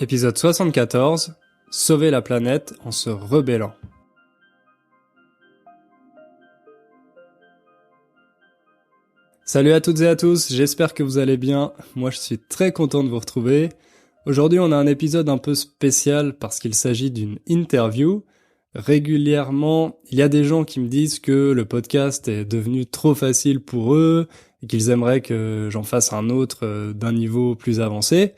épisode 74, Sauver la planète en se rebellant. Salut à toutes et à tous, j'espère que vous allez bien. Moi je suis très content de vous retrouver. Aujourd'hui on a un épisode un peu spécial parce qu'il s'agit d'une interview. Régulièrement, il y a des gens qui me disent que le podcast est devenu trop facile pour eux et qu'ils aimeraient que j'en fasse un autre d'un niveau plus avancé.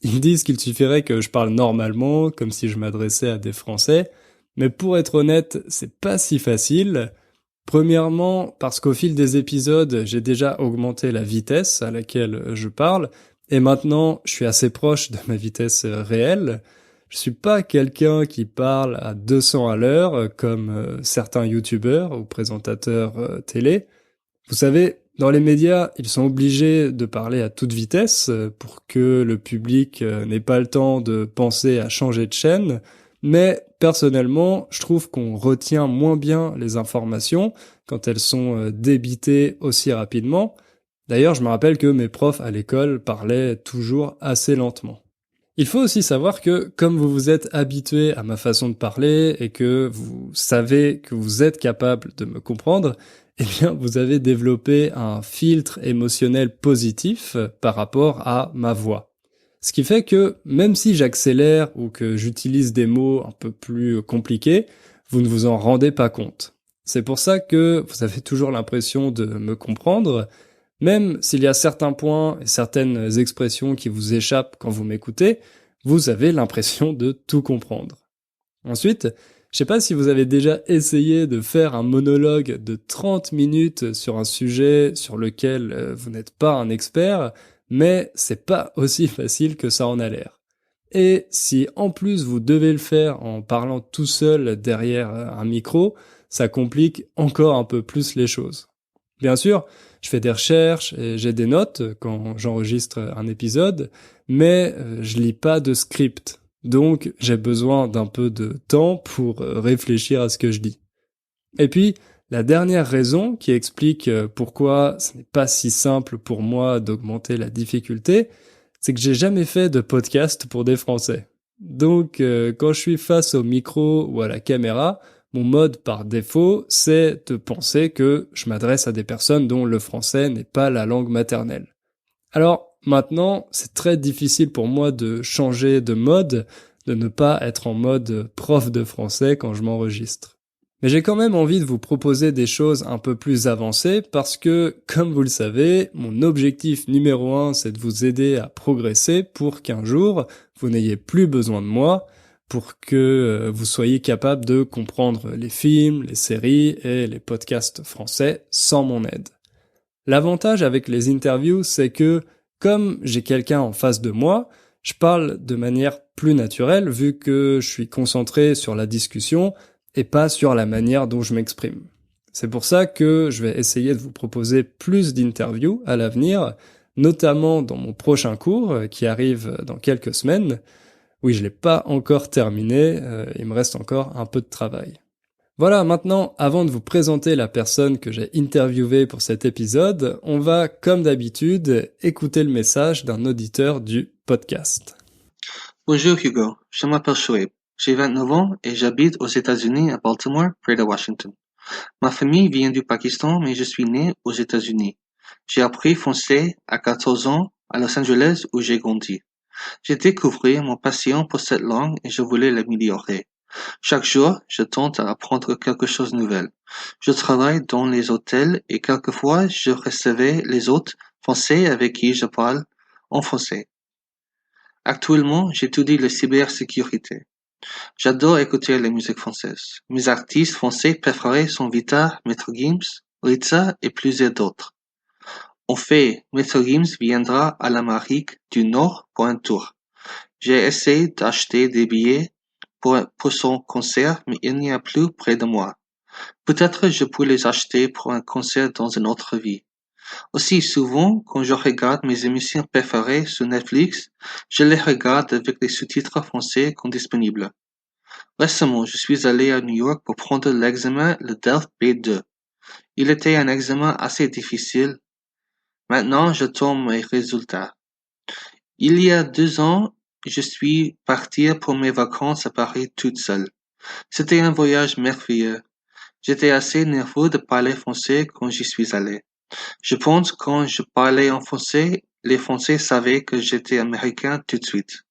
Ils me disent qu'il suffirait que je parle normalement, comme si je m'adressais à des Français. Mais pour être honnête, c'est pas si facile. Premièrement, parce qu'au fil des épisodes, j'ai déjà augmenté la vitesse à laquelle je parle, et maintenant, je suis assez proche de ma vitesse réelle. Je suis pas quelqu'un qui parle à 200 à l'heure, comme certains youtubeurs ou présentateurs télé. Vous savez, dans les médias, ils sont obligés de parler à toute vitesse pour que le public n'ait pas le temps de penser à changer de chaîne, mais personnellement, je trouve qu'on retient moins bien les informations quand elles sont débitées aussi rapidement. D'ailleurs, je me rappelle que mes profs à l'école parlaient toujours assez lentement. Il faut aussi savoir que, comme vous vous êtes habitué à ma façon de parler et que vous savez que vous êtes capable de me comprendre, eh bien, vous avez développé un filtre émotionnel positif par rapport à ma voix. Ce qui fait que, même si j'accélère ou que j'utilise des mots un peu plus compliqués, vous ne vous en rendez pas compte. C'est pour ça que vous avez toujours l'impression de me comprendre, même s'il y a certains points et certaines expressions qui vous échappent quand vous m'écoutez, vous avez l'impression de tout comprendre. Ensuite, je sais pas si vous avez déjà essayé de faire un monologue de 30 minutes sur un sujet sur lequel vous n'êtes pas un expert, mais c'est pas aussi facile que ça en a l'air. Et si en plus vous devez le faire en parlant tout seul derrière un micro, ça complique encore un peu plus les choses. Bien sûr, je fais des recherches et j'ai des notes quand j'enregistre un épisode, mais je lis pas de script. Donc, j'ai besoin d'un peu de temps pour réfléchir à ce que je dis. Et puis, la dernière raison qui explique pourquoi ce n'est pas si simple pour moi d'augmenter la difficulté, c'est que j'ai jamais fait de podcast pour des Français. Donc, quand je suis face au micro ou à la caméra, mon mode par défaut, c'est de penser que je m'adresse à des personnes dont le français n'est pas la langue maternelle. Alors, maintenant, c'est très difficile pour moi de changer de mode, de ne pas être en mode prof de français quand je m'enregistre. Mais j'ai quand même envie de vous proposer des choses un peu plus avancées parce que, comme vous le savez, mon objectif numéro 1, c'est de vous aider à progresser pour qu'un jour, vous n'ayez plus besoin de moi, pour que vous soyez capable de comprendre les films, les séries et les podcasts français sans mon aide. L'avantage avec les interviews, c'est que, comme j'ai quelqu'un en face de moi, je parle de manière plus naturelle vu que je suis concentré sur la discussion et pas sur la manière dont je m'exprime. C'est pour ça que je vais essayer de vous proposer plus d'interviews à l'avenir, notamment dans mon prochain cours qui arrive dans quelques semaines. Oui, je l'ai pas encore terminé, il me reste encore un peu de travail. Voilà, maintenant, avant de vous présenter la personne que j'ai interviewée pour cet épisode, on va, comme d'habitude, écouter le message d'un auditeur du podcast. Bonjour Hugo, je m'appelle Shoaib. J'ai 29 ans et j'habite aux États-Unis à Baltimore, près de Washington. Ma famille vient du Pakistan, mais je suis né aux États-Unis. J'ai appris français à 14 ans à Los Angeles où j'ai grandi. J'ai découvert mon passion pour cette langue et je voulais l'améliorer. Chaque jour, je tente à apprendre quelque chose de nouvel. Je travaille dans les hôtels et quelquefois je recevais les hôtes français avec qui je parle en français. Actuellement, j'étudie la cybersécurité. J'adore écouter la musique française. Mes artistes français préférés sont Vita, Maître Gims, Ritza et plusieurs d'autres. En fait, Maître Gims viendra à l'Amérique du Nord pour un tour. J'ai essayé d'acheter des billets pour son concert, mais il n'y a plus près de moi. Peut-être je peux les acheter pour un concert dans une autre vie. Aussi souvent, quand je regarde mes émissions préférées sur Netflix, je les regarde avec les sous-titres français quand disponibles. Récemment, je suis allé à New York pour prendre l'examen, le DELF B2. Il était un examen assez difficile. Maintenant, j'attends mes résultats. Il y a 2 ans, je suis partie pour mes vacances à Paris toute seule. C'était un voyage merveilleux. J'étais assez nerveux de parler français quand j'y suis allé. Je pense quand je parlais en français, les Français savaient que j'étais américain tout de suite.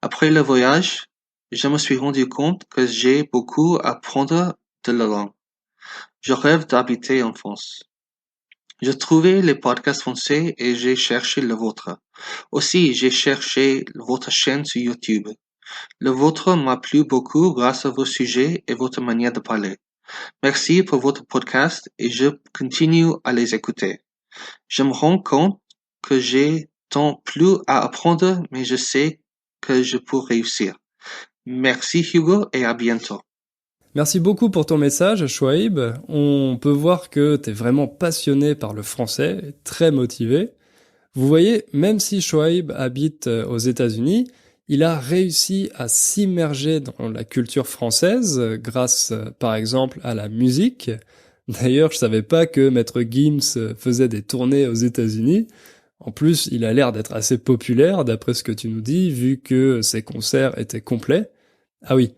Après le voyage, je me suis rendu compte que j'ai beaucoup à apprendre de la langue. Je rêve d'habiter en France. Je trouvais les podcasts français et j'ai cherché le vôtre. Aussi, j'ai cherché votre chaîne sur YouTube. Le vôtre m'a plu beaucoup grâce à vos sujets et votre manière de parler. Merci pour votre podcast et je continue à les écouter. Je me rends compte que j'ai tant plus à apprendre, mais je sais que je peux réussir. Merci Hugo et à bientôt. Merci beaucoup pour ton message, Chouaib. On peut voir que t'es vraiment passionné par le français, et très motivé. Vous voyez, même si Chouaib habite aux États-Unis, il a réussi à s'immerger dans la culture française grâce, par exemple, à la musique. D'ailleurs, je savais pas que Maître Gims faisait des tournées aux États-Unis. En plus, il a l'air d'être assez populaire, d'après ce que tu nous dis, vu que ses concerts étaient complets. Ah oui,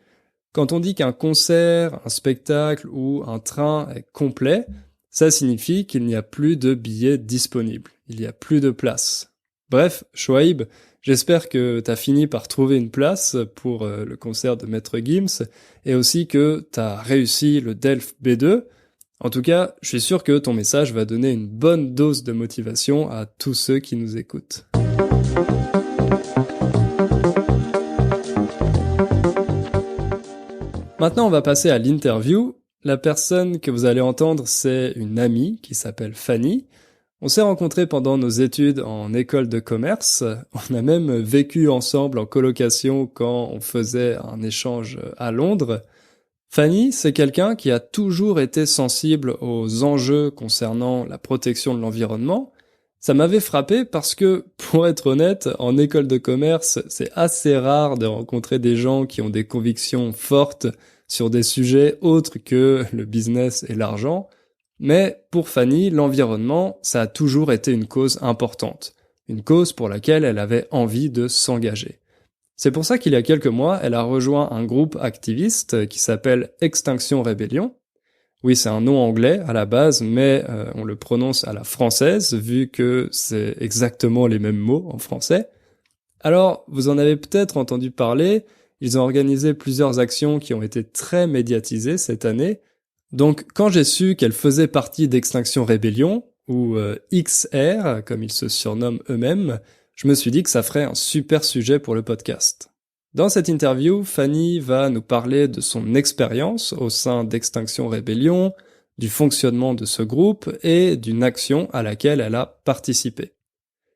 quand on dit qu'un concert, un spectacle ou un train est complet, ça signifie qu'il n'y a plus de billets disponibles. Il n'y a plus de place. Bref, Chouaib, j'espère que t'as fini par trouver une place pour le concert de Maître Gims et aussi que t'as réussi le Delft B2. En tout cas, je suis sûr que ton message va donner une bonne dose de motivation à tous ceux qui nous écoutent. Maintenant, on va passer à l'interview. La personne que vous allez entendre, c'est une amie qui s'appelle Fanny. On s'est rencontrés pendant nos études en école de commerce. On a même vécu ensemble en colocation quand on faisait un échange à Londres. Fanny, c'est quelqu'un qui a toujours été sensible aux enjeux concernant la protection de l'environnement. Ça m'avait frappé parce que, pour être honnête, en école de commerce, c'est assez rare de rencontrer des gens qui ont des convictions fortes sur des sujets autres que le business et l'argent. Mais pour Fanny, l'environnement, ça a toujours été une cause importante. Une cause pour laquelle elle avait envie de s'engager. C'est pour ça qu'il y a quelques mois, elle a rejoint un groupe activiste qui s'appelle Extinction Rebellion. Oui, c'est un nom anglais à la base, mais on le prononce à la française, vu que c'est exactement les mêmes mots en français. Alors, vous en avez peut-être entendu parler, ils ont organisé plusieurs actions qui ont été très médiatisées cette année. Donc, quand j'ai su qu'elle faisait partie d'Extinction Rebellion, ou XR, comme ils se surnomment eux-mêmes, je me suis dit que ça ferait un super sujet pour le podcast. Dans cette interview, Fanny va nous parler de son expérience au sein d'Extinction Rebellion, du fonctionnement de ce groupe et d'une action à laquelle elle a participé.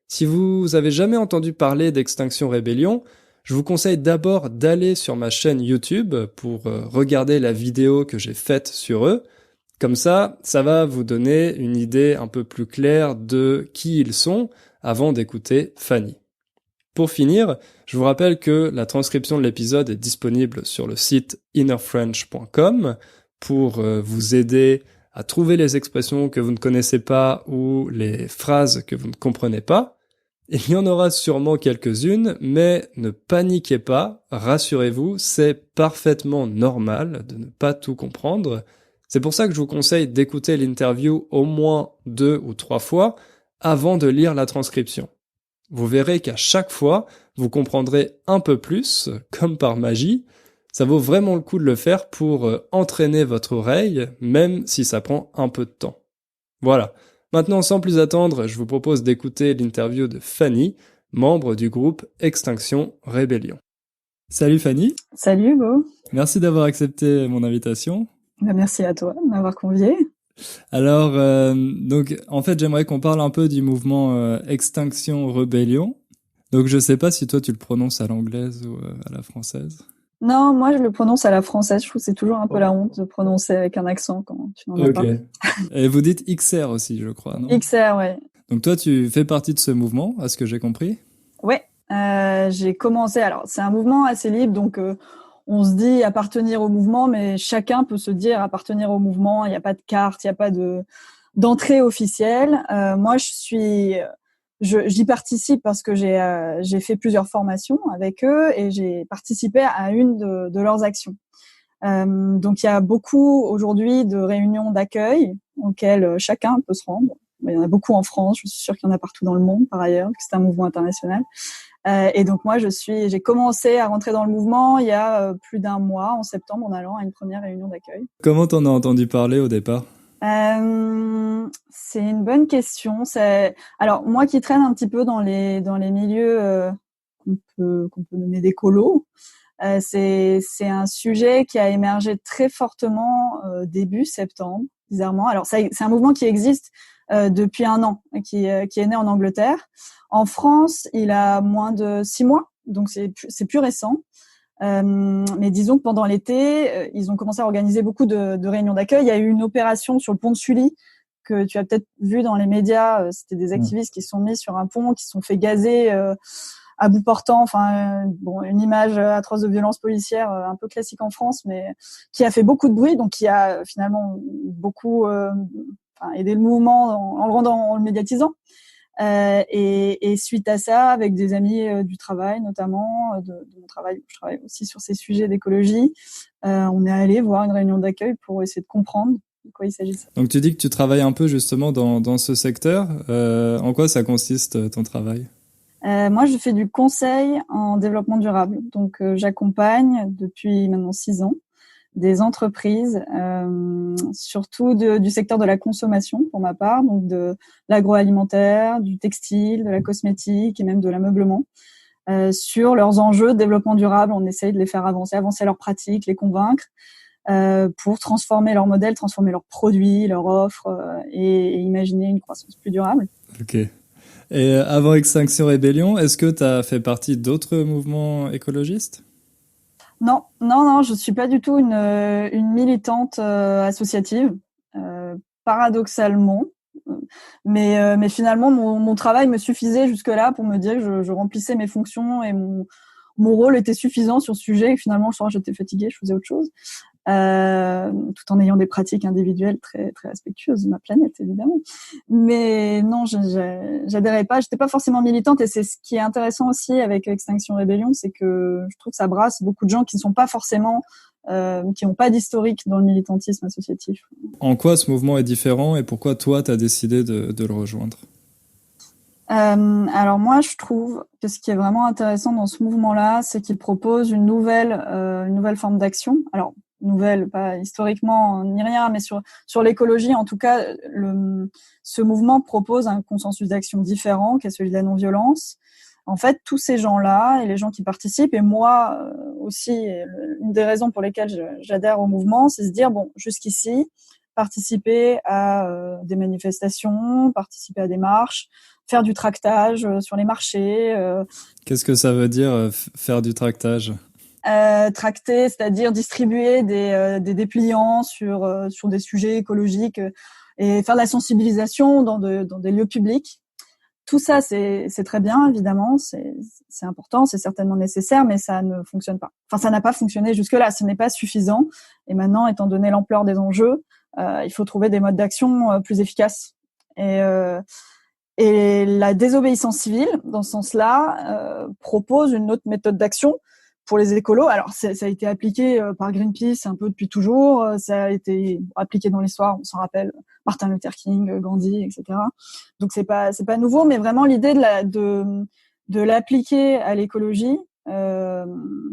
Si vous avez jamais entendu parler d'Extinction Rebellion, je vous conseille d'abord d'aller sur ma chaîne YouTube pour regarder la vidéo que j'ai faite sur eux. Comme ça va vous donner une idée un peu plus claire de qui ils sont avant d'écouter Fanny. Pour finir, je vous rappelle que la transcription de l'épisode est disponible sur le site innerfrench.com pour vous aider à trouver les expressions que vous ne connaissez pas ou les phrases que vous ne comprenez pas. Il y en aura sûrement quelques-unes, mais ne paniquez pas, rassurez-vous, c'est parfaitement normal de ne pas tout comprendre. C'est pour ça que je vous conseille d'écouter l'interview au moins 2 ou 3 fois avant de lire la transcription. Vous verrez qu'à chaque fois, vous comprendrez un peu plus, comme par magie. Ça vaut vraiment le coup de le faire pour entraîner votre oreille, même si ça prend un peu de temps. Voilà. Maintenant, sans plus attendre, je vous propose d'écouter l'interview de Fanny, membre du groupe Extinction Rebellion. Salut Fanny. Salut Hugo. Merci d'avoir accepté mon invitation. Merci à toi de m'avoir convié. Alors, donc, en fait, j'aimerais qu'on parle un peu du mouvement Extinction Rebellion. Donc, je sais pas si toi, tu le prononces à l'anglaise ou à la française. Non, moi, je le prononce à la française. Je trouve que c'est toujours un peu la honte de prononcer avec un accent quand tu n'en as pas. Et vous dites XR aussi, je crois, non? XR, ouais. Donc, toi, tu fais partie de ce mouvement, à ce que j'ai compris? Ouais, j'ai commencé... Alors, c'est un mouvement assez libre, donc... on se dit appartenir au mouvement, mais chacun peut se dire appartenir au mouvement. Il n'y a pas de carte, il n'y a pas d'entrée officielle. Moi, je suis j'y participe parce que j'ai fait plusieurs formations avec eux et j'ai participé à une de leurs actions. Donc il y a beaucoup aujourd'hui de réunions d'accueil auxquelles chacun peut se rendre. Il y en a beaucoup en France, je suis sûre qu'il y en a partout dans le monde par ailleurs, que c'est un mouvement international. Et donc moi j'ai commencé à rentrer dans le mouvement il y a plus d'un mois, en septembre, en allant à une première réunion d'accueil. Comment t'en as entendu parler au départ? C'est une bonne question. Alors moi qui traîne un petit peu dans les milieux qu'on peut nommer d'écolos, c'est un sujet qui a émergé très fortement début septembre, bizarrement. Alors c'est un mouvement qui existe depuis un an, qui est né en Angleterre. En France, il a moins de 6 mois, donc c'est plus récent. Mais disons que pendant l'été, ils ont commencé à organiser beaucoup de réunions d'accueil. Il y a eu une opération sur le pont de Sully que tu as peut-être vu dans les médias. C'était des activistes qui se sont mis sur un pont, qui se sont fait gazer à bout portant. Enfin, une image atroce de violence policière un peu classique en France, mais qui a fait beaucoup de bruit, donc qui a finalement beaucoup aidé le mouvement en le médiatisant. Et suite à ça, avec des amis du travail, notamment de mon travail, je travaille aussi sur ces sujets d'écologie, on est allé voir une réunion d'accueil pour essayer de comprendre de quoi il s'agissait. Donc tu dis que tu travailles un peu justement dans ce secteur. En quoi ça consiste ton travail? Moi, je fais du conseil en développement durable. Donc, j'accompagne depuis maintenant 6 ans des entreprises, surtout du secteur de la consommation pour ma part, donc de l'agroalimentaire, du textile, de la cosmétique et même de l'ameublement, sur leurs enjeux de développement durable. On essaye de les faire avancer leurs pratiques, les convaincre pour transformer leur modèle, transformer leurs produits, leurs offres et imaginer une croissance plus durable. Ok. Et avant Extinction Rebellion, est-ce que tu as fait partie d'autres mouvements écologistes? Non, je suis pas du tout une militante associative, paradoxalement. Mais finalement, mon travail me suffisait jusque-là pour me dire que je remplissais mes fonctions et mon rôle était suffisant sur ce sujet. Et finalement, le soir, j'étais fatiguée, je faisais autre chose. Tout en ayant des pratiques individuelles très très respectueuses de ma planète évidemment, mais non, j'adhérais pas, j'étais pas forcément militante, et c'est ce qui est intéressant aussi avec Extinction Rebellion, c'est que je trouve que ça brasse beaucoup de gens qui ne sont pas forcément qui n'ont pas d'historique dans le militantisme associatif. En quoi ce mouvement est différent et pourquoi toi t'as décidé de le rejoindre? Alors moi, je trouve que ce qui est vraiment intéressant dans ce mouvement-là, c'est qu'il propose une nouvelle forme d'action. Alors nouvelle, pas historiquement ni rien, mais sur l'écologie, en tout cas, ce mouvement propose un consensus d'action différent, qui est celui de la non-violence. En fait, tous ces gens-là et les gens qui participent, et moi aussi, une des raisons pour lesquelles j'adhère au mouvement, c'est se dire, bon, jusqu'ici, participer à des manifestations, participer à des marches, faire du tractage sur les marchés. Qu'est-ce que ça veut dire faire du tractage? Tracter, c'est-à-dire distribuer des dépliants sur des sujets écologiques et faire de la sensibilisation dans des lieux publics. Tout ça, c'est très bien, évidemment, c'est important, c'est certainement nécessaire, mais ça ne fonctionne pas. Enfin, ça n'a pas fonctionné jusque-là, ce n'est pas suffisant. Et maintenant, étant donné l'ampleur des enjeux, il faut trouver des modes d'action plus efficaces. Et la désobéissance civile, dans ce sens-là, propose une autre méthode d'action pour les écolos. Alors, ça a été appliqué par Greenpeace un peu depuis toujours. Ça a été appliqué dans l'histoire, on s'en rappelle, Martin Luther King, Gandhi, etc. Donc, c'est pas nouveau, mais vraiment l'idée de l'appliquer à l'écologie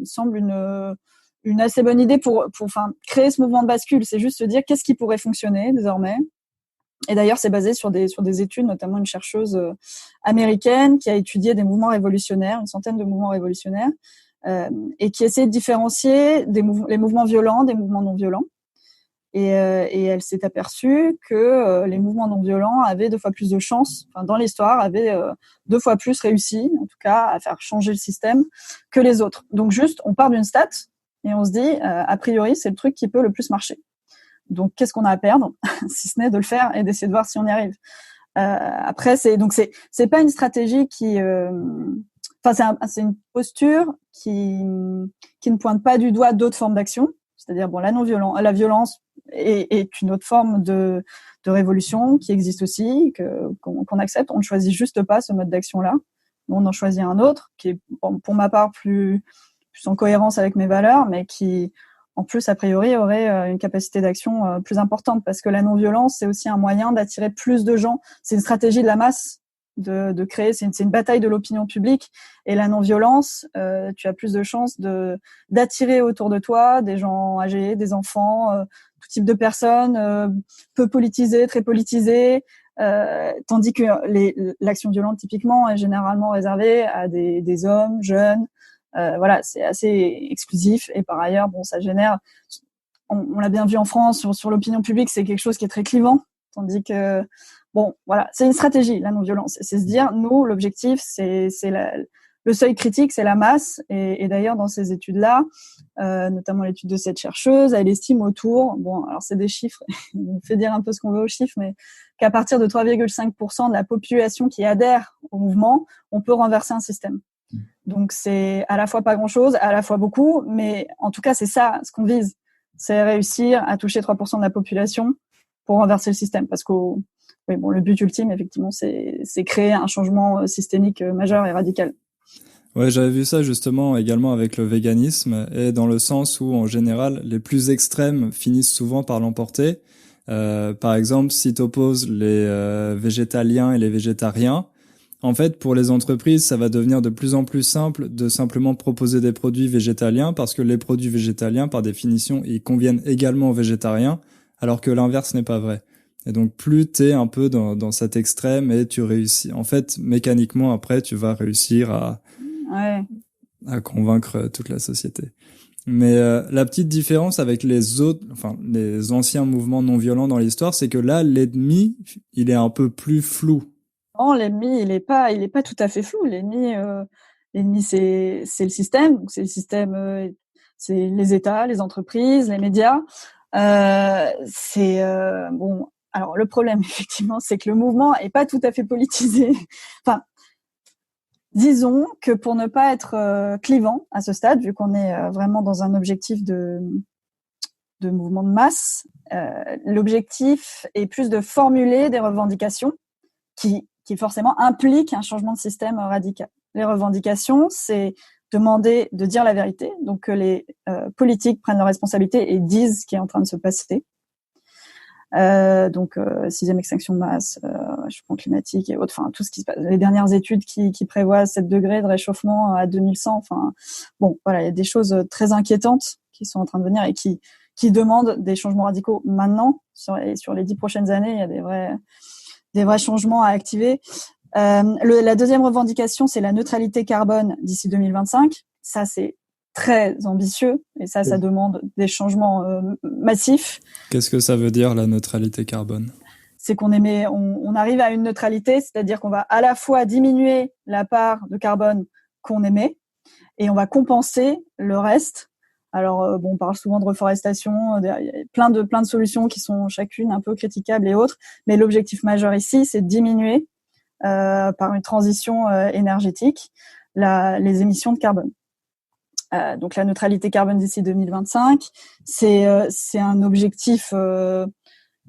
semble une assez bonne idée pour créer ce mouvement de bascule. C'est juste se dire qu'est-ce qui pourrait fonctionner désormais. Et d'ailleurs, c'est basé sur des études, notamment une chercheuse américaine qui a étudié des mouvements révolutionnaires, une centaine de mouvements révolutionnaires, et qui essaie de différencier les mouvements violents des mouvements non violents. Et elle s'est aperçue que les mouvements non violents avaient 2 fois plus de chances, dans l'histoire, avaient 2 fois plus réussi, en tout cas, à faire changer le système que les autres. Donc juste, on part d'une stat et on se dit, a priori, c'est le truc qui peut le plus marcher. Donc, qu'est-ce qu'on a à perdre, si ce n'est de le faire et d'essayer de voir si on y arrive. Après, c'est pas une stratégie qui, c'est une posture qui ne pointe pas du doigt d'autres formes d'action. C'est-à-dire, bon, la violence est une autre forme de de révolution qui existe aussi, qu'on accepte. On ne choisit juste pas ce mode d'action-là. On en choisit un autre qui est, pour ma part, plus en cohérence avec mes valeurs, mais qui, en plus, a priori, aurait une capacité d'action plus importante, parce que la non-violence, c'est aussi un moyen d'attirer plus de gens. C'est une stratégie de la masse de créer, c'est une bataille de l'opinion publique, et la non-violence, tu as plus de chances d'attirer autour de toi des gens âgés, des enfants, tout type de personnes, peu politisées, très politisées, tandis que l'action violente, typiquement, est généralement réservée à des hommes jeunes. Voilà, c'est assez exclusif, et par ailleurs, bon, ça génère, on l'a bien vu en France, sur l'opinion publique, c'est quelque chose qui est très clivant, tandis que, bon, voilà, c'est une stratégie, la non-violence. C'est se dire, nous, l'objectif, c'est le seuil critique, c'est la masse, et d'ailleurs, dans ces études-là, notamment l'étude de cette chercheuse, elle estime autour, bon, alors c'est des chiffres, on fait dire un peu ce qu'on veut aux chiffres, mais qu'à partir de 3,5% de la population qui adhère au mouvement, on peut renverser un système. Donc c'est à la fois pas grand-chose, à la fois beaucoup, mais en tout cas c'est ça ce qu'on vise, c'est réussir à toucher 3% de la population pour renverser le système, parce que oui, bon, le but ultime effectivement c'est créer un changement systémique majeur et radical. Ouais, j'avais vu ça justement également avec le véganisme, et dans le sens où en général les plus extrêmes finissent souvent par l'emporter. Par exemple, si t'opposes les végétaliens et les végétariens, en fait, pour les entreprises, ça va devenir de plus en plus simple de simplement proposer des produits végétaliens, parce que les produits végétaliens, par définition, ils conviennent également aux végétariens, alors que l'inverse n'est pas vrai. Et donc, plus t'es un peu dans cet extrême, et tu réussis. En fait, mécaniquement, après, tu vas réussir à convaincre toute la société. Mais la petite différence avec les anciens mouvements non violents dans l'histoire, c'est que là, l'ennemi, il est un peu plus flou. Non, l'ennemi, il est pas tout à fait flou. L'ennemi, c'est le système. Donc c'est le système, c'est les États, les entreprises, les médias. Bon. Alors le problème, effectivement, c'est que le mouvement est pas tout à fait politisé. Enfin, disons que pour ne pas être clivant à ce stade, vu qu'on est vraiment dans un objectif de mouvement de masse, l'objectif est plus de formuler des revendications qui forcément impliquent un changement de système radical. Les revendications, c'est demander de dire la vérité, donc que les politiques prennent leurs responsabilités et disent ce qui est en train de se passer. Donc sixième extinction de masse, réchauffement climatique et autres, enfin tout ce qui se passe. Les dernières études qui prévoient 7 degrés de réchauffement à 2100, enfin bon, voilà, il y a des choses très inquiétantes qui sont en train de venir et qui demandent des changements radicaux maintenant. Sur les 10 prochaines années, il y a des vrais changements à activer. La deuxième revendication, c'est la neutralité carbone d'ici 2025. Ça, c'est très ambitieux, et ça demande des changements massifs. Qu'est-ce que ça veut dire, la neutralité carbone ? C'est qu'on on arrive à une neutralité, c'est-à-dire qu'on va à la fois diminuer la part de carbone qu'on émet, et on va compenser le reste. Alors, bon, on parle souvent de reforestation, il y a plein de solutions qui sont chacune un peu critiquables et autres, mais l'objectif majeur ici, c'est de diminuer par une transition énergétique les émissions de carbone. Donc la neutralité carbone d'ici 2025, c'est un objectif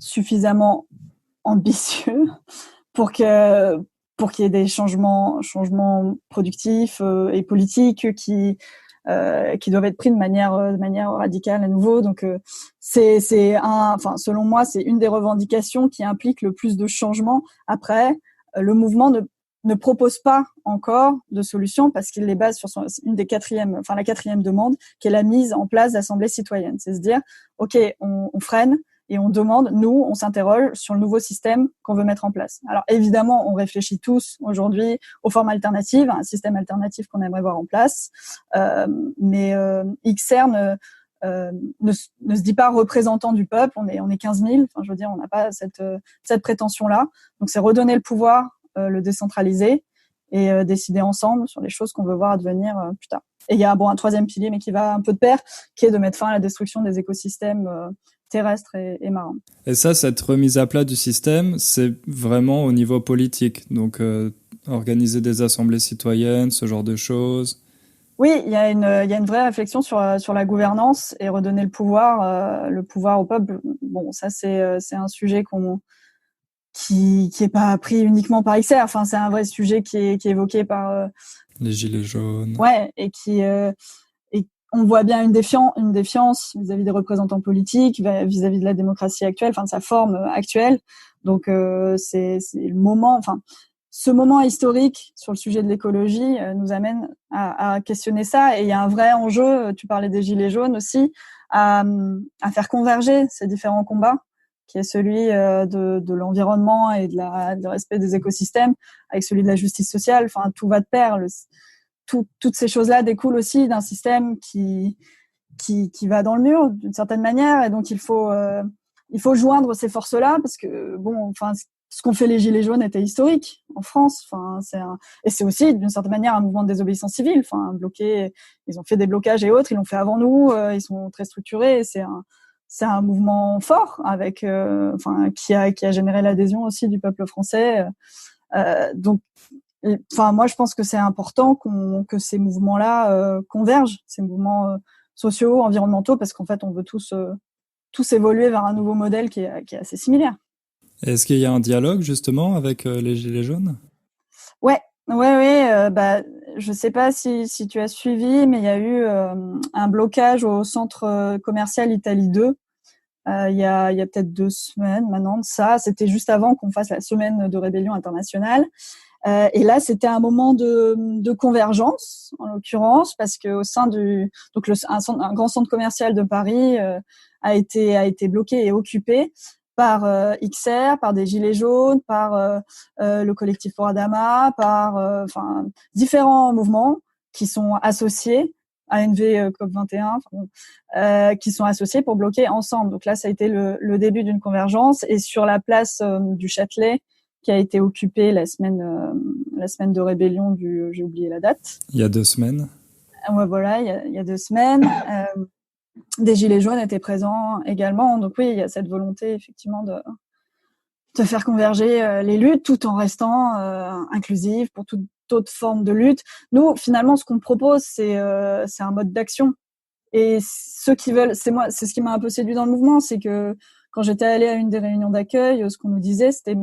suffisamment ambitieux pour qu'il y ait des changements productifs et politiques qui doivent être pris de manière radicale à nouveau. Donc selon moi, c'est une des revendications qui implique le plus de changements. Après, le mouvement ne propose pas encore de solution, parce qu'il les base sur la quatrième demande, qui est la mise en place d'assemblées citoyennes. C'est se dire, ok, on freine et on demande, nous, on s'interroge sur le nouveau système qu'on veut mettre en place. Alors évidemment, on réfléchit tous aujourd'hui aux formes alternatives, à un système alternatif qu'on aimerait voir en place, mais XR ne se dit pas représentant du peuple. On est 15 000. Enfin, je veux dire, on n'a pas cette prétention-là. Donc c'est redonner le pouvoir, le décentraliser et décider ensemble sur les choses qu'on veut voir advenir plus tard. Et il y a un troisième pilier, mais qui va un peu de pair, qui est de mettre fin à la destruction des écosystèmes terrestres et marins. Et ça, cette remise à plat du système, c'est vraiment au niveau politique. Donc, organiser des assemblées citoyennes, ce genre de choses. Oui, il y a une vraie réflexion sur la gouvernance et redonner le pouvoir au peuple. Bon, ça c'est un sujet qui est pas pris uniquement par XR. Enfin, c'est un vrai sujet qui est évoqué par Les gilets jaunes. ouais, et on voit bien une défiance vis-à-vis des représentants politiques, vis-à-vis de la démocratie actuelle, enfin de sa forme actuelle. Donc c'est le moment, enfin ce moment historique sur le sujet de l'écologie nous amène à questionner ça. Et il y a un vrai enjeu. Tu parlais des gilets jaunes aussi, à faire converger ces différents combats, qui est celui de l'environnement et du respect des écosystèmes, avec celui de la justice sociale. Enfin, tout va de pair. Toutes ces choses-là découlent aussi d'un système qui va dans le mur d'une certaine manière, et donc il faut joindre ces forces-là, parce que bon, enfin, ce qu'ont fait les gilets jaunes était historique en France. Enfin, et c'est aussi d'une certaine manière un mouvement de désobéissance civile. Enfin, ils ont fait des blocages et autres, ils l'ont fait avant nous, ils sont très structurés. C'est un mouvement fort avec, qui a généré l'adhésion aussi du peuple français. Donc, enfin, moi, je pense que c'est important que ces mouvements-là convergent, ces mouvements sociaux, environnementaux, parce qu'en fait, on veut tous évoluer vers un nouveau modèle qui est assez similaire. Est-ce qu'il y a un dialogue justement avec les gilets jaunes? Ouais. Bah, je sais pas si tu as suivi, mais il y a eu un blocage au centre commercial Italie 2. Il y a peut-être 2 semaines maintenant de ça. C'était juste avant qu'on fasse la semaine de rébellion internationale. Et là, c'était un moment de convergence, en l'occurrence, parce que au sein un grand centre commercial de Paris a été bloqué et occupé par XR, par des gilets jaunes, par le collectif pour Adama, par différents mouvements qui sont associés. ANV COP21, qui sont associés pour bloquer ensemble. Donc là, ça a été le début d'une convergence. Et sur la place du Châtelet, qui a été occupée la semaine de rébellion j'ai oublié la date. Il y a 2 semaines. Ouais, voilà, il y a 2 semaines. Des gilets jaunes étaient présents également. Donc oui, il y a cette volonté effectivement de faire converger les luttes tout en restant inclusive pour toute autre forme de lutte. Nous, finalement, ce qu'on propose, c'est un mode d'action. Et ceux qui veulent, c'est ce qui m'a un peu séduit dans le mouvement, c'est que quand j'étais allée à une des réunions d'accueil, ce qu'on nous disait, c'était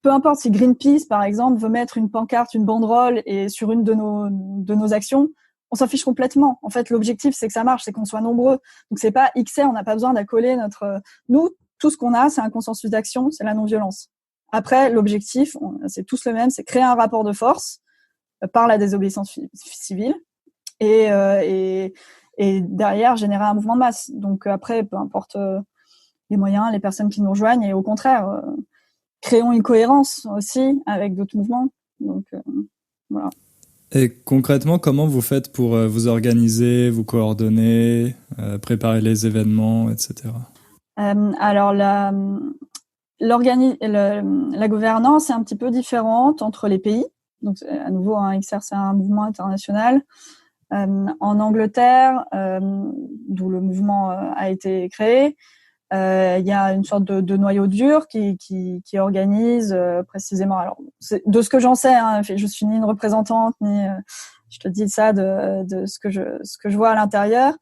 peu importe si Greenpeace, par exemple, veut mettre une pancarte, une banderole et sur une de nos actions, on s'en fiche complètement. En fait, l'objectif, c'est que ça marche, c'est qu'on soit nombreux. Donc, c'est pas XR, on n'a pas besoin d'accoler nous, tout ce qu'on a, c'est un consensus d'action, c'est la non-violence. Après, l'objectif, c'est tous le même, c'est créer un rapport de force par la désobéissance civile et derrière, générer un mouvement de masse. Donc, après, peu importe les moyens, les personnes qui nous rejoignent, et au contraire, créons une cohérence aussi avec d'autres mouvements. Donc, voilà. Et concrètement, comment vous faites pour vous organiser, vous coordonner, préparer les événements, etc. Alors, la gouvernance est un petit peu différente entre les pays. Donc, à nouveau, XR, c'est un mouvement international. En Angleterre, d'où le mouvement a été créé, il y a une sorte de noyau dur qui organise précisément. Alors, de ce que j'en sais, je suis ni une représentante ni je te dis ça de ce que je vois à l'intérieur.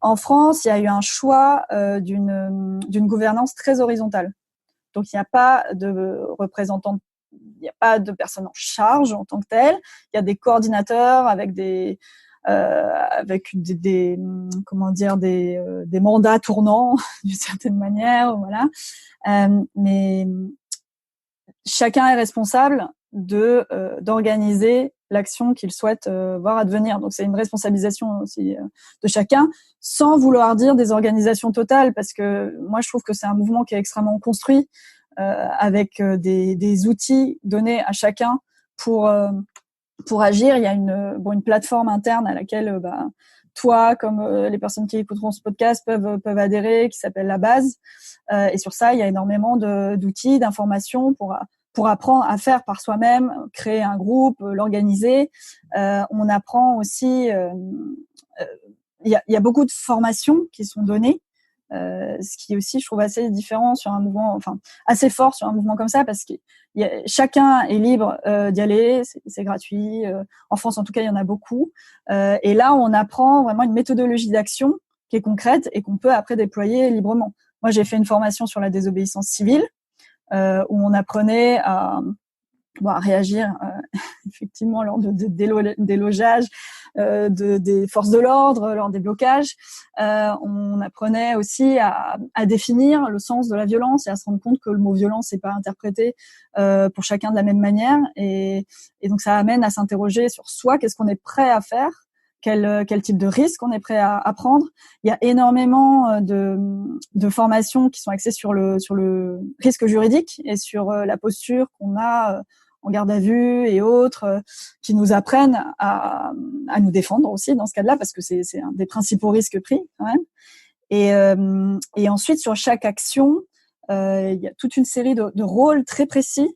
En France, il y a eu un choix d'une gouvernance très horizontale. Donc, il n'y a pas de représentants, il n'y a pas de personnes en charge en tant que telles. Il y a des coordinateurs avec des mandats tournants d'une certaine manière, voilà. Mais chacun est responsable d'organiser l'action qu'il souhaite voir advenir. Donc c'est une responsabilisation aussi de chacun, sans vouloir dire des organisations totales, parce que moi je trouve que c'est un mouvement qui est extrêmement construit avec des outils donnés à chacun pour agir. Il y a une plateforme interne à laquelle toi, comme les personnes qui écouteront ce podcast peuvent adhérer, qui s'appelle La Base. Et sur ça, il y a énormément d'outils, d'informations pour apprendre à faire par soi-même, créer un groupe, l'organiser. On apprend aussi. Il y a beaucoup de formations qui sont données. Ce qui est aussi, je trouve, assez différent sur un mouvement, assez fort sur un mouvement comme ça, parce que chacun est libre d'y aller, c'est gratuit. En France, en tout cas, il y en a beaucoup. Et là, on apprend vraiment une méthodologie d'action qui est concrète et qu'on peut après déployer librement. Moi, j'ai fait une formation sur la désobéissance civile. où on apprenait à réagir effectivement lors de délogeage des forces de l'ordre, lors des blocages. On apprenait aussi à définir le sens de la violence et à se rendre compte que le mot violence n'est pas interprété pour chacun de la même manière. Et donc ça amène à s'interroger sur soi, qu'est-ce qu'on est prêt à faire, quel type de risque on est prêt à prendre. Il y a énormément de formations qui sont axées sur le risque juridique et sur la posture qu'on a en garde à vue et autres, qui nous apprennent à nous défendre aussi dans ce cas-là, parce que c'est un des principaux risques pris quand même. Et ensuite, sur chaque action, il y a toute une série de rôles très précis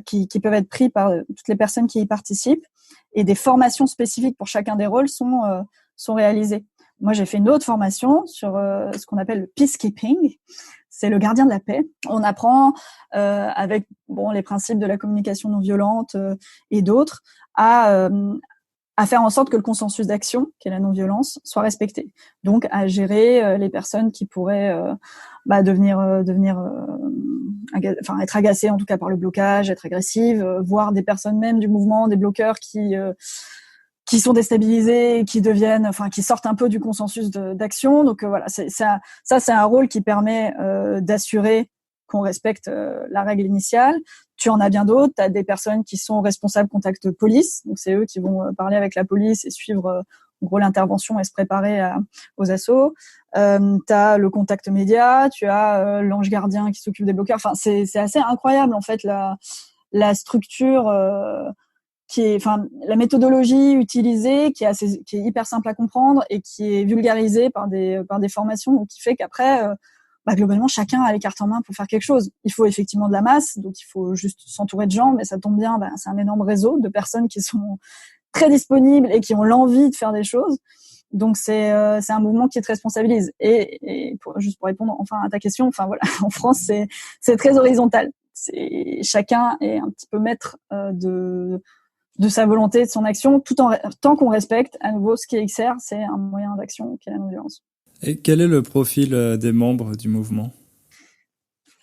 qui peuvent être pris par toutes les personnes qui y participent, et des formations spécifiques pour chacun des rôles sont réalisées. Moi, j'ai fait une autre formation sur ce qu'on appelle le peacekeeping. C'est le gardien de la paix. On apprend avec les principes de la communication non violente et d'autres à faire en sorte que le consensus d'action, qui est la non-violence, soit respecté. Donc, à gérer les personnes qui pourraient être agacées en tout cas par le blocage, être agressives, voire des personnes même du mouvement, des bloqueurs qui sont déstabilisés, qui sortent un peu du consensus d'action. Donc voilà, c'est un rôle qui permet d'assurer qu'on respecte la règle initiale. Tu en as bien d'autres. Tu as des personnes qui sont responsables contact police, donc c'est eux qui vont parler avec la police et suivre en gros l'intervention et se préparer aux assauts. Tu as le contact média, tu as l'ange gardien qui s'occupe des bloqueurs. Enfin, c'est assez incroyable en fait la structure la méthodologie utilisée qui est hyper simple à comprendre et qui est vulgarisée par des formations, donc qui fait qu'après globalement chacun a les cartes en main pour faire quelque chose. Il faut effectivement de la masse, donc il faut juste s'entourer de gens, mais ça tombe bien, c'est un énorme réseau de personnes qui sont très disponibles et qui ont l'envie de faire des choses. Donc c'est un mouvement qui te responsabilise. Et juste pour répondre enfin à ta question, en France c'est très horizontal. Chacun est un petit peu maître de sa volonté, de son action, tant qu'on respecte à nouveau ce qui est XR, c'est un moyen d'action qui est la non-violence. Et quel est le profil des membres du mouvement ?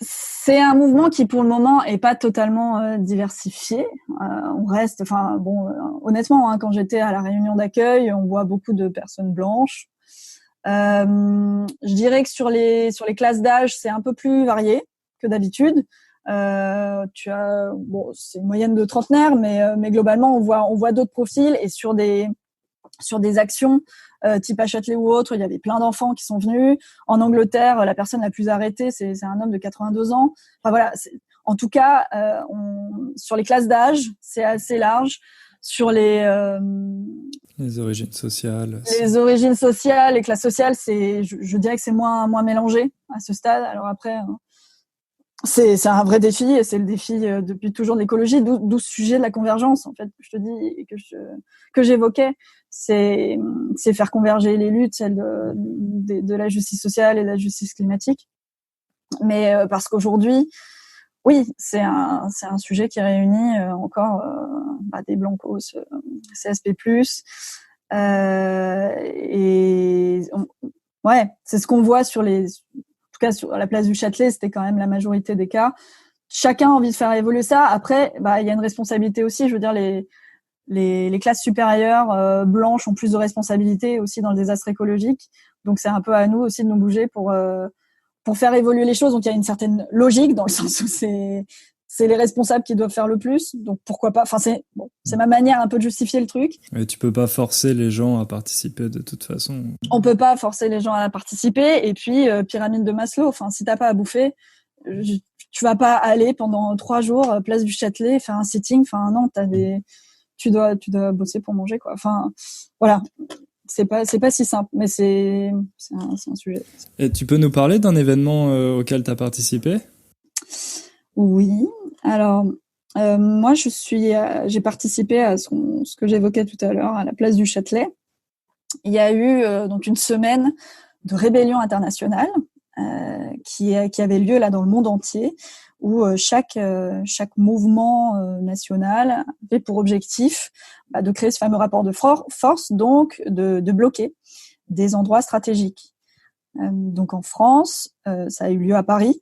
C'est un mouvement qui, pour le moment, est pas totalement diversifié. On reste, honnêtement, quand j'étais à la réunion d'accueil, on voit beaucoup de personnes blanches. Je dirais que sur les classes d'âge, c'est un peu plus varié que d'habitude. Tu as, c'est une moyenne de trentenaires, mais globalement, on voit d'autres profils, et sur des actions type à Châtelet ou autre, il y avait plein d'enfants qui sont venus. En Angleterre, la personne la plus arrêtée, c'est un homme de 82 ans. Enfin voilà, en tout cas, sur les classes d'âge, c'est assez large. Sur les origines sociales. Les classes sociales, je dirais que c'est moins mélangé à ce stade. Alors après, c'est un vrai défi, et c'est le défi depuis toujours de l'écologie, d'où ce sujet de la convergence, en fait, que je te dis et que j'évoquais. C'est faire converger les luttes, celles de la justice sociale et de la justice climatique. Mais parce qu'aujourd'hui, oui, c'est un sujet qui réunit encore des blancos, CSP+, c'est ce qu'on voit sur en tout cas sur la place du Châtelet, c'était quand même la majorité des cas. Chacun a envie de faire évoluer ça. Après, il y a une responsabilité aussi. Je veux dire, les classes supérieures blanches ont plus de responsabilités aussi dans le désastre écologique. Donc c'est un peu à nous aussi de nous bouger pour faire évoluer les choses. Donc il y a une certaine logique dans le sens où c'est les responsables qui doivent faire le plus. Donc pourquoi pas. Enfin c'est ma manière un peu de justifier le truc. Mais tu peux pas forcer les gens à participer de toute façon. On peut pas forcer les gens à participer. Et puis pyramide de Maslow. Enfin, si t'as pas à bouffer, tu vas pas aller pendant 3 jours place du Châtelet faire un sitting. Enfin non, tu dois bosser pour manger, quoi. Enfin voilà. C'est pas si simple, mais c'est un sujet. Et tu peux nous parler d'un événement auquel tu as participé ? Oui. Alors, moi, j'ai participé à ce que j'évoquais tout à l'heure, à la place du Châtelet. Il y a eu donc une semaine de rébellion internationale qui avait lieu là dans le monde entier, où chaque mouvement national avait pour objectif de créer ce fameux rapport de force, donc de bloquer des endroits stratégiques. Donc en France, ça a eu lieu à Paris.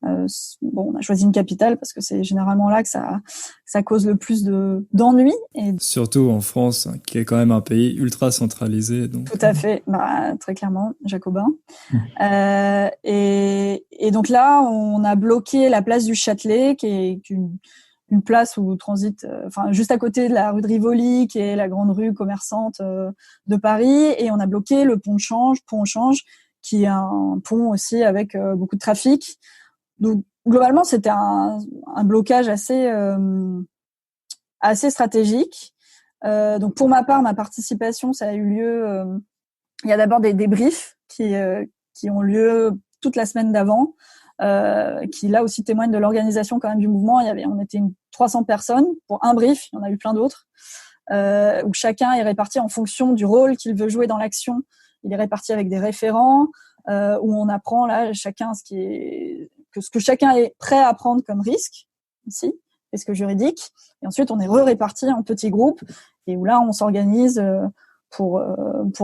Bon, on a choisi une capitale parce que c'est généralement là que ça cause le plus d'ennuis. Et surtout en France, hein, qui est quand même un pays ultra centralisé. Donc, tout à fait, très clairement, jacobin. Et donc là, on a bloqué la place du Châtelet, qui est une place où transite, juste à côté de la rue de Rivoli, qui est la grande rue commerçante de Paris, et on a bloqué le pont au Change, qui est un pont aussi avec beaucoup de trafic. Donc globalement, c'était un blocage assez stratégique. Donc pour ma part, ma participation, ça a eu lieu. Il y a d'abord des débriefs qui ont lieu toute la semaine d'avant, qui là aussi témoignent de l'organisation quand même du mouvement. On était 300 personnes pour un brief. Il y en a eu plein d'autres, où chacun est réparti en fonction du rôle qu'il veut jouer dans l'action. Il est réparti avec des référents, où on apprend là chacun ce que chacun est prêt à prendre comme risque aussi, risque juridique. Et ensuite, on est réparti en petits groupes et où là, on s'organise pour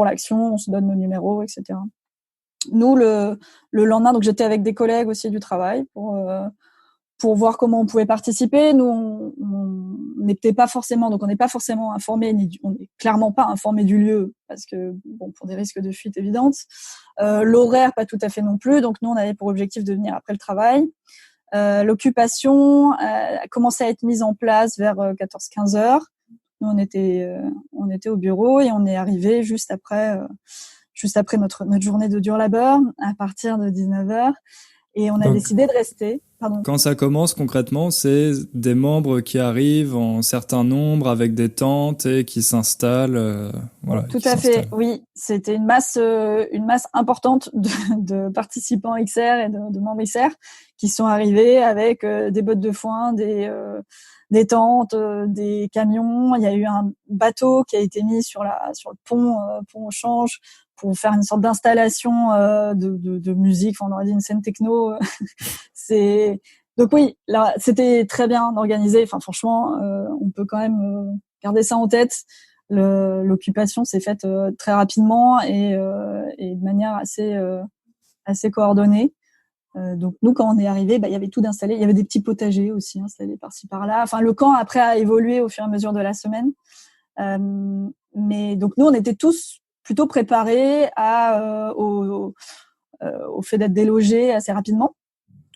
l'action, on se donne nos numéros, etc. Nous, le lendemain, donc j'étais avec des collègues aussi du travail pour voir comment on pouvait participer. Nous, on n'était pas forcément, donc on n'est pas forcément informés, on n'est clairement pas informés du lieu parce que bon, pour des risques de fuite évidentes. L'horaire, pas tout à fait non plus. Donc nous, on avait pour objectif de venir après le travail. L'occupation a commencé à être mise en place vers 14-15 heures. Nous, on était au bureau et on est arrivé juste après notre journée de dur labeur à partir de 19 heures. Et on a décidé de rester. Pardon. Quand ça commence concrètement, c'est des membres qui arrivent en certain nombre avec des tentes et qui s'installent. Voilà. Tout à fait, oui. C'était une masse importante de participants XR et de membres XR qui sont arrivés avec des bottes de foin, des tentes, des camions. Il y a eu un bateau qui a été mis sur le pont au Change pour faire une sorte d'installation de musique. Enfin, on aurait dit une scène techno. Donc oui, là, c'était très bien organisé. Enfin, franchement, on peut quand même garder ça en tête. L'occupation s'est faite très rapidement et de manière assez coordonnée. Donc nous, quand on est arrivé, il y avait tout d'installé. Il y avait des petits potagers aussi installés par-ci par-là. Enfin, le camp après a évolué au fur et à mesure de la semaine. Mais donc nous, on était tous plutôt préparés au fait d'être délogés assez rapidement.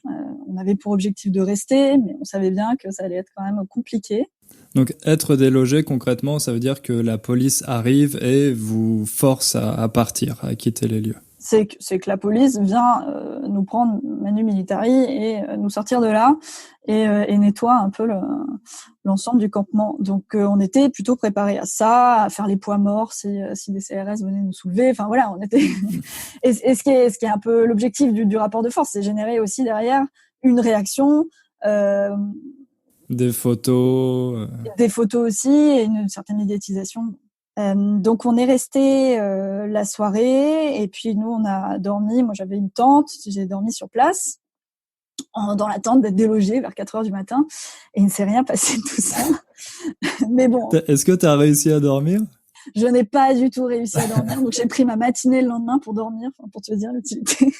On avait pour objectif de rester, mais on savait bien que ça allait être quand même compliqué. Donc être délogé concrètement, ça veut dire que la police arrive et vous force à partir, à quitter les lieux. C'est que la police vient nous prendre manu militari et nous sortir de là et nettoie un peu l'ensemble du campement. Donc on était plutôt préparés à ça, à faire les poids morts si des CRS venaient nous soulever. Enfin voilà, on était. et ce qui est un peu l'objectif du rapport de force, c'est générer aussi derrière une réaction. Des photos. Des photos aussi et une certaine médiatisation. Donc on est resté la soirée et puis nous on a dormi. Moi j'avais une tente, j'ai dormi sur place dans l'attente d'être délogée vers 4 heures du matin et il ne s'est rien passé de tout ça. Mais bon. Est-ce que tu as réussi à dormir ? Je n'ai pas du tout réussi à dormir, donc j'ai pris ma matinée le lendemain pour dormir, pour te dire l'utilité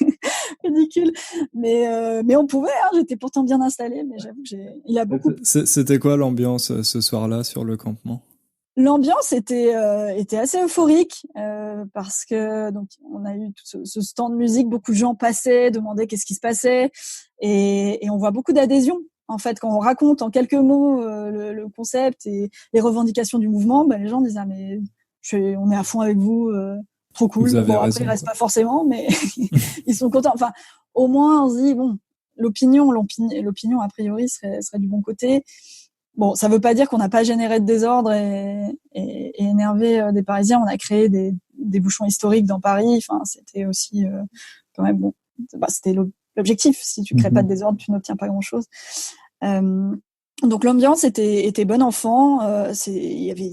ridicule. Mais on pouvait, j'étais pourtant bien installée, mais j'avoue que il a beaucoup. C'était quoi l'ambiance ce soir-là sur le campement ? L'ambiance était assez euphorique parce que donc on a eu tout ce stand de musique, beaucoup de gens passaient, demandaient qu'est-ce qui se passait et on voit beaucoup d'adhésion. En fait, quand on raconte en quelques mots le concept et les revendications du mouvement, les gens disent mais on est à fond avec vous, trop cool. Vous avez raison, après ils restent pas forcément, mais ils sont contents. Enfin, au moins on se dit l'opinion a priori serait du bon côté. Bon, ça veut pas dire qu'on n'a pas généré de désordre et énervé des Parisiens. On a créé des bouchons historiques dans Paris. Enfin, c'était aussi quand même bon. C'était l'objectif. Si tu crées pas de désordre, tu n'obtiens pas grand-chose. Donc l'ambiance était bonne enfant. Il y avait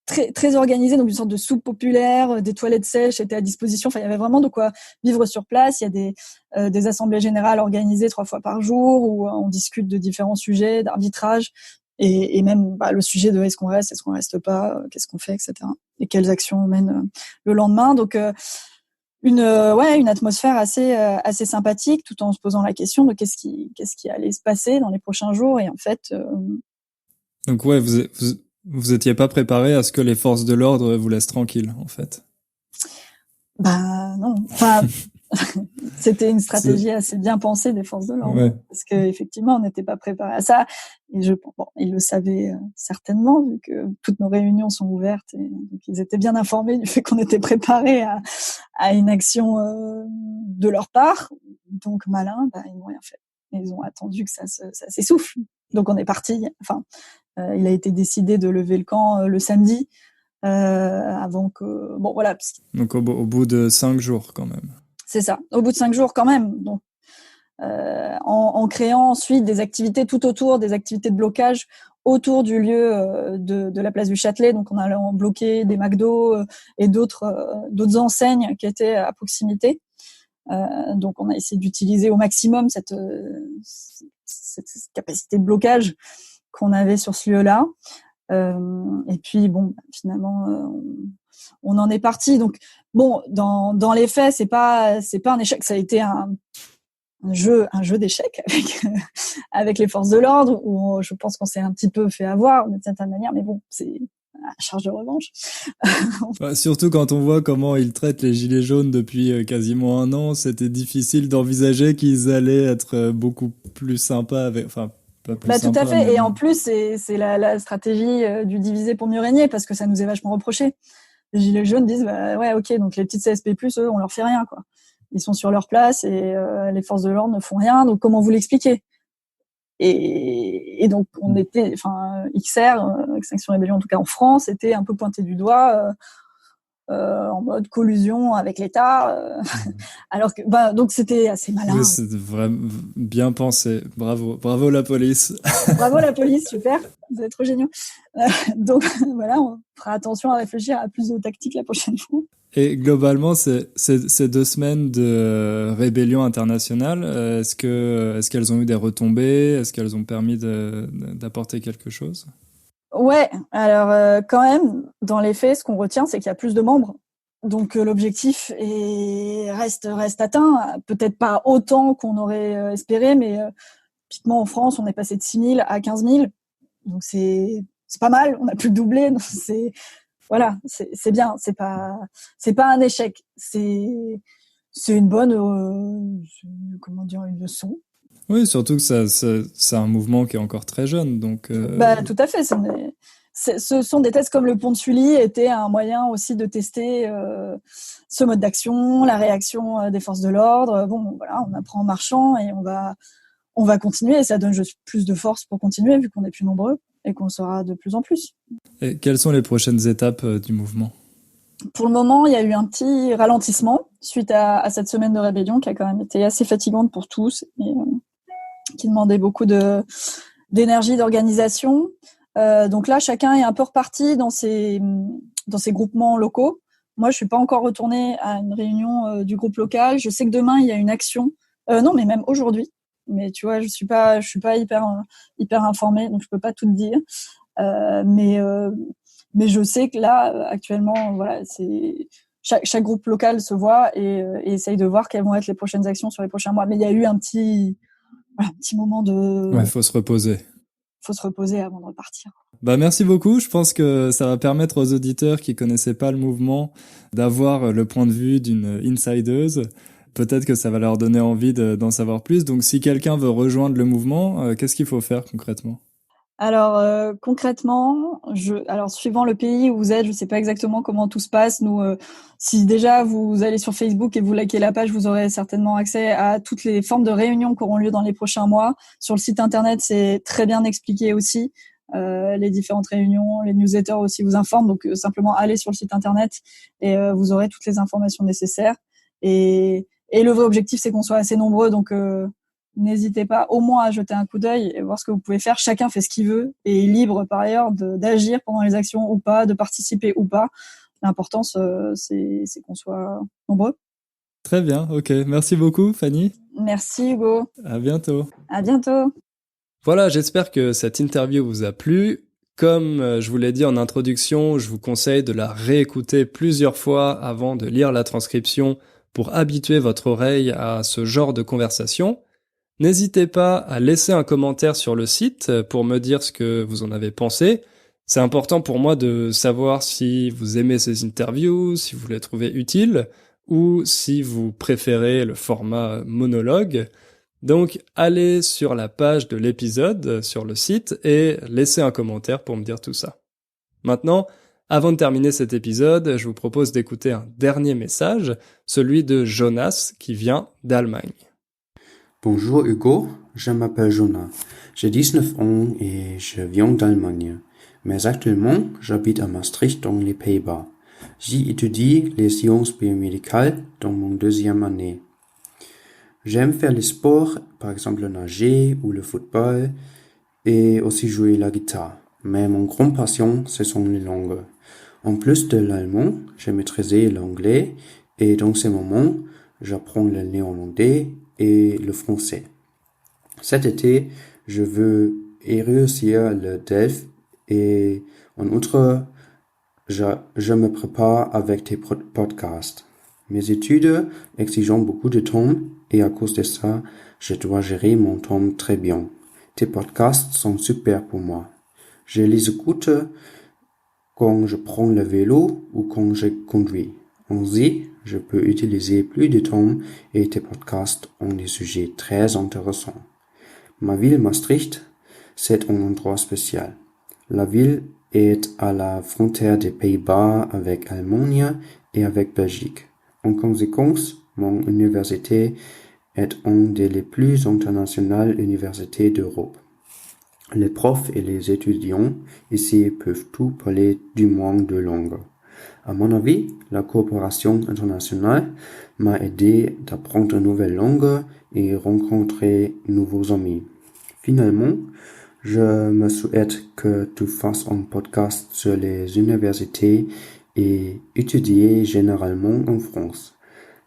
très très organisé, donc une sorte de soupe populaire, des toilettes sèches étaient à disposition. Enfin, il y avait vraiment de quoi vivre sur place. Il y a des assemblées générales organisées 3 fois par jour où on discute de différents sujets, d'arbitrage et même le sujet de est-ce qu'on reste pas, qu'est-ce qu'on fait, etc. Et quelles actions on mène le lendemain. Donc une atmosphère assez sympathique, tout en se posant la question de qu'est-ce qui allait se passer dans les prochains jours. Et en fait, Donc ouais, vous étiez pas préparé à ce que les forces de l'ordre vous laissent tranquille, en fait. bah non, enfin c'était une stratégie assez bien pensée des forces de l'ordre, Ouais. parce que effectivement on n'était pas préparé à ça. Et ils le savaient certainement, vu que toutes nos réunions sont ouvertes, et donc ils étaient bien informés du fait qu'on était préparé à une action de leur part. Donc malin, ils n'ont rien fait. Ils ont attendu que ça s'essouffle. Donc on est parti. Enfin, il a été décidé de lever le camp le samedi, avant que Donc au bout de 5 jours quand même. c'est ça, au bout de 5 jours quand même. Donc en créant ensuite des activités tout autour, des activités de blocage autour du lieu de la place du Châtelet. Donc on a bloqué des McDo et d'autres enseignes qui étaient à proximité. Donc on a essayé d'utiliser au maximum cette capacité de blocage qu'on avait sur ce lieu-là. Et puis finalement on en est parti. Donc dans les faits, c'est pas un échec, ça a été un jeu d'échecs avec les forces de l'ordre, où je pense qu'on s'est un petit peu fait avoir d'une certaine manière, mais c'est à charge de revanche. Surtout quand on voit comment ils traitent les gilets jaunes depuis quasiment 1 an, c'était difficile d'envisager qu'ils allaient être beaucoup plus sympas pas plus tout sympas. à fait. Et en plus, c'est la stratégie du diviser pour mieux régner, parce que ça nous est vachement reproché. Les gilets jaunes disent ouais, ok, donc les petites CSP+, eux, on leur fait rien, quoi. Ils sont sur leur place et les forces de l'ordre ne font rien. Donc comment vous l'expliquez? Et donc on était, XR, Extinction Rébellion en tout cas en France, était un peu pointé du doigt en mode collusion avec l'État. Alors que donc c'était assez malin. Oui, c'est vraiment bien pensé. Bravo la police. Bravo la police, super. Vous êtes trop géniaux. Donc voilà, on fera attention à réfléchir à plus de tactiques la prochaine fois. Et globalement, ces 2 semaines de rébellion internationale, est-ce qu'elles ont eu des retombées? Est-ce qu'elles ont permis d'apporter quelque chose? Ouais, alors quand même, dans les faits, ce qu'on retient, c'est qu'il y a plus de membres. Donc l'objectif reste atteint. Peut-être pas autant qu'on aurait espéré, mais typiquement en France, on est passé de 6 000 à 15 000. Donc c'est pas mal, on a pu le doubler. Donc c'est bien, c'est pas un échec, c'est une bonne une leçon. Oui, surtout que c'est un mouvement qui est encore très jeune, donc. Tout à fait. Ce sont des tests comme le pont de Sully était un moyen aussi de tester ce mode d'action, la réaction des forces de l'ordre. On apprend en marchant et on va continuer, et ça donne juste plus de force pour continuer, vu qu'on est plus nombreux et qu'on sera de plus en plus. Et quelles sont les prochaines étapes du mouvement? Pour le moment, il y a eu un petit ralentissement suite à cette semaine de rébellion qui a quand même été assez fatigante pour tous et qui demandait beaucoup d'énergie, d'organisation. Donc là, chacun est un peu reparti dans ses groupements locaux. Moi, je suis pas encore retournée à une réunion du groupe local. Je sais que demain, il y a une action. Non, mais même aujourd'hui. Mais tu vois, je suis pas hyper informée, donc je peux pas tout te dire. Mais je sais que là, actuellement, voilà, c'est chaque groupe local se voit et essaye de voir quelles vont être les prochaines actions sur les prochains mois. Mais il y a eu un petit moment de. Ouais, faut se reposer. Faut se reposer avant de repartir. Merci beaucoup. Je pense que ça va permettre aux auditeurs qui connaissaient pas le mouvement d'avoir le point de vue d'une insideuse. Peut-être que ça va leur donner envie d'en savoir plus. Donc, si quelqu'un veut rejoindre le mouvement, qu'est-ce qu'il faut faire concrètement? Alors concrètement, suivant le pays où vous êtes, je sais pas exactement comment tout se passe. Nous, si déjà vous allez sur Facebook et vous likez la page, vous aurez certainement accès à toutes les formes de réunions qui auront lieu dans les prochains mois. Sur le site internet, c'est très bien expliqué aussi. Les différentes réunions, les newsletters aussi vous informent. Donc simplement allez sur le site internet et vous aurez toutes les informations nécessaires. Et le vrai objectif, c'est qu'on soit assez nombreux. Donc n'hésitez pas au moins à jeter un coup d'œil et voir ce que vous pouvez faire. Chacun fait ce qu'il veut et est libre par ailleurs d'agir pendant les actions ou pas, de participer ou pas. L'important, c'est qu'on soit nombreux. Très bien, ok. Merci beaucoup, Fanny. Merci, Hugo. À bientôt. À bientôt. Voilà, j'espère que cette interview vous a plu. Comme je vous l'ai dit en introduction, je vous conseille de la réécouter plusieurs fois avant de lire la transcription pour habituer votre oreille à ce genre de conversation. N'hésitez pas à laisser un commentaire sur le site pour me dire ce que vous en avez pensé. C'est important pour moi de savoir si vous aimez ces interviews, si vous les trouvez utiles, ou si vous préférez le format monologue. Donc, allez sur la page de l'épisode, sur le site, et laissez un commentaire pour me dire tout ça. Maintenant, avant de terminer cet épisode, je vous propose d'écouter un dernier message, celui de Jonas, qui vient d'Allemagne. Bonjour Hugo, je m'appelle Jonas. J'ai 19 ans et je viens d'Allemagne. Mais actuellement, j'habite à Maastricht dans les Pays-Bas. J'y étudie les sciences biomédicales dans mon deuxième année. J'aime faire les sports, par exemple nager ou le football, et aussi jouer la guitare. Mais mon grande passion, ce sont les langues. En plus de l'allemand, j'ai maîtrisé l'anglais, et dans ces moments, j'apprends le néerlandais et le français. Cet été, je veux réussir le DELF et en outre, je me prépare avec tes podcasts. Mes études exigent beaucoup de temps et à cause de ça, je dois gérer mon temps très bien. Tes podcasts sont super pour moi. Je les écoute quand je prends le vélo ou quand je conduis. Ainsi, je peux utiliser plus de temps et tes podcasts ont des sujets très intéressants. Ma ville Maastricht, c'est un endroit spécial. La ville est à la frontière des Pays-Bas avec l'Allemagne et avec Belgique. En conséquence, mon université est une des plus internationales universités d'Europe. Les profs et les étudiants ici peuvent tous parler du moins deux langues. À mon avis, la coopération internationale m'a aidé d'apprendre une nouvelle langue et rencontrer de nouveaux amis. Finalement, je me souhaite que tu fasses un podcast sur les universités et étudier généralement en France.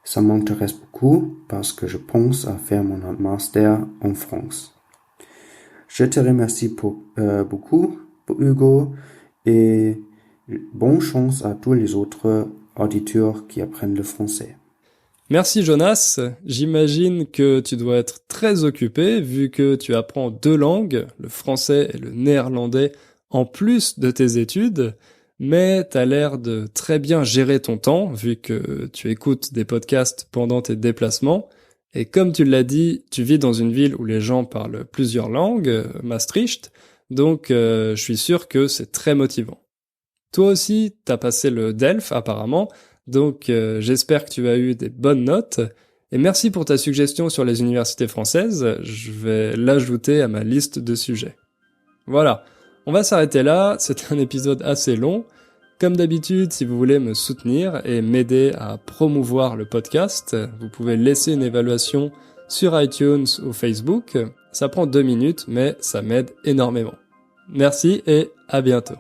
Ça m'intéresse beaucoup parce que je pense à faire mon master en France. Je te remercie beaucoup, Hugo, et bonne chance à tous les autres auditeurs qui apprennent le français. Merci Jonas, j'imagine que tu dois être très occupé vu que tu apprends deux langues, le français et le néerlandais, en plus de tes études, mais t'as l'air de très bien gérer ton temps vu que tu écoutes des podcasts pendant tes déplacements, et comme tu l'as dit, tu vis dans une ville où les gens parlent plusieurs langues, Maastricht, donc je suis sûr que c'est très motivant. Toi aussi, t'as passé le DELF apparemment, donc j'espère que tu as eu des bonnes notes, et merci pour ta suggestion sur les universités françaises, je vais l'ajouter à ma liste de sujets. Voilà, on va s'arrêter là, c'était un épisode assez long. Comme d'habitude, si vous voulez me soutenir et m'aider à promouvoir le podcast, vous pouvez laisser une évaluation sur iTunes ou Facebook, ça prend 2 minutes, mais ça m'aide énormément. Merci et à bientôt.